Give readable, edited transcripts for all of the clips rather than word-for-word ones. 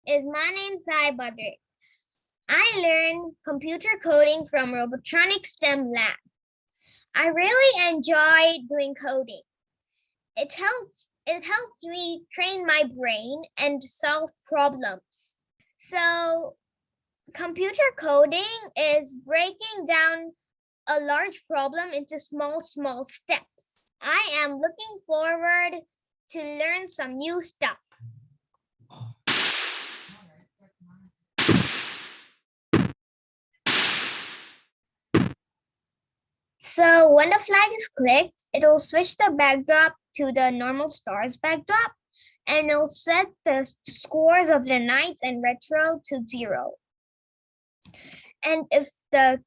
My name is Sai Badrik. I learned computer coding from Robotronics STEM Lab. I really enjoy doing coding. It helps me train my brain and solve problems. So computer coding is breaking down a large problem into small steps. I am looking forward to learn some new stuff. So when the flag is clicked, it'll switch the backdrop to the normal stars backdrop, and it'll set the scores of the nights and retro to 0. And if the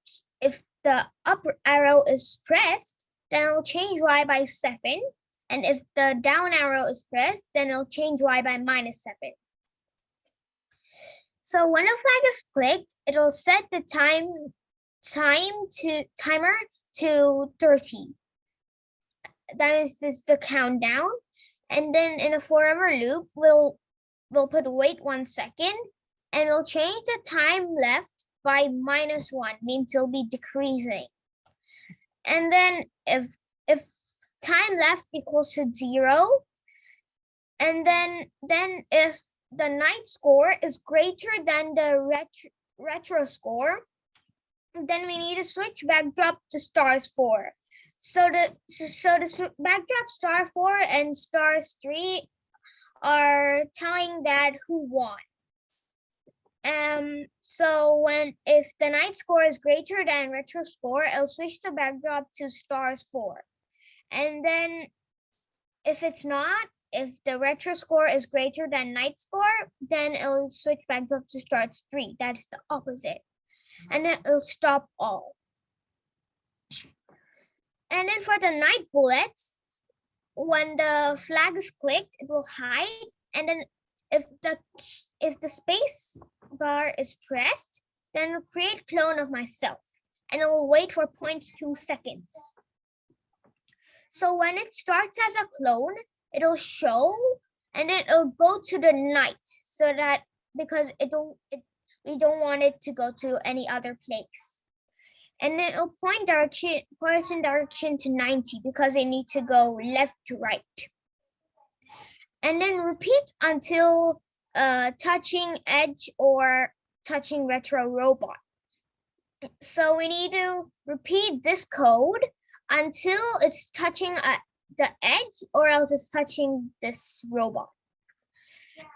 up arrow is pressed, then it'll change Y by 7. And if the down arrow is pressed, then it'll change Y by -7. So when the flag is clicked, it'll set the timer to 30. That is the countdown. And then in a forever loop, we'll put wait 1 second, and it'll change the time left by -1, means it'll be decreasing. And then if time left equals to 0, and then if the night score is greater than the retro score, then we need to switch backdrop to stars 4. So the backdrop star 4 and stars 3 are telling that who won. So if the night score is greater than retro score, it'll switch the backdrop to stars 4. And then if it's not, if the retro score is greater than night score, then it'll switch backdrop to stars 3. That's the opposite. And then it'll stop all. And then for the night bullets, when the flag is clicked, it will hide. And then if the space bar is pressed, then it'll create clone of myself, and it will wait for 0.2 seconds. So when it starts as a clone, it'll show, and then it'll go to the night, so that because we don't want it to go to any other place. And then it'll point in direction to 90 because they need to go left to right. And then repeat until touching edge or touching retro robot. So we need to repeat this code until it's touching the edge, or else it's touching this robot.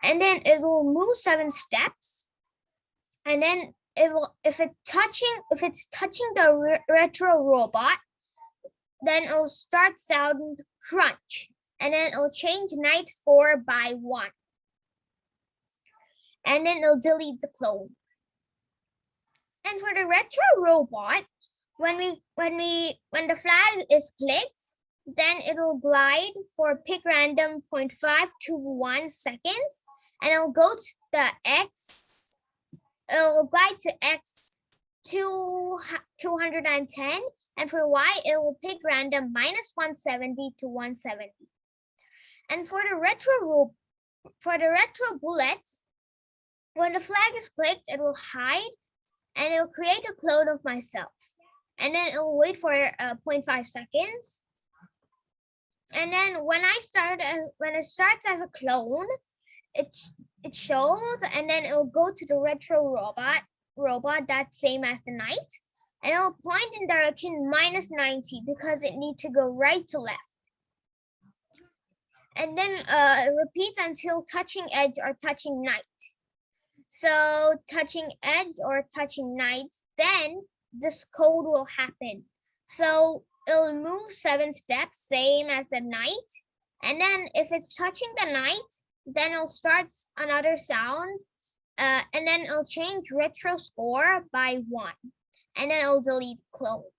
And then it will move 7 steps. And then if it's touching the retro robot, then it'll start sound crunch, and then it'll change night score by 1. And then it'll delete the clone. And for the retro robot, when the flag is clicked, then it'll glide for pick random 0.5 to 1 seconds, and it'll go to the X. It'll glide to X 210, and for Y, it will pick random -170 to 170. And for the retro bullet, when the flag is clicked, it will hide, and it'll create a clone of myself. And then it will wait for 0.5 seconds. And then when it starts as a clone, it shows, and then it'll go to the retro robot that's same as the night, and it'll point in direction -90 because it needs to go right to left. And then repeat until touching edge or touching night. So touching edge or touching night, then this code will happen. So it'll move 7 steps, same as the night. And then if it's touching the night, then it'll start another sound, and then it'll change retro score by 1, and then it'll delete clone.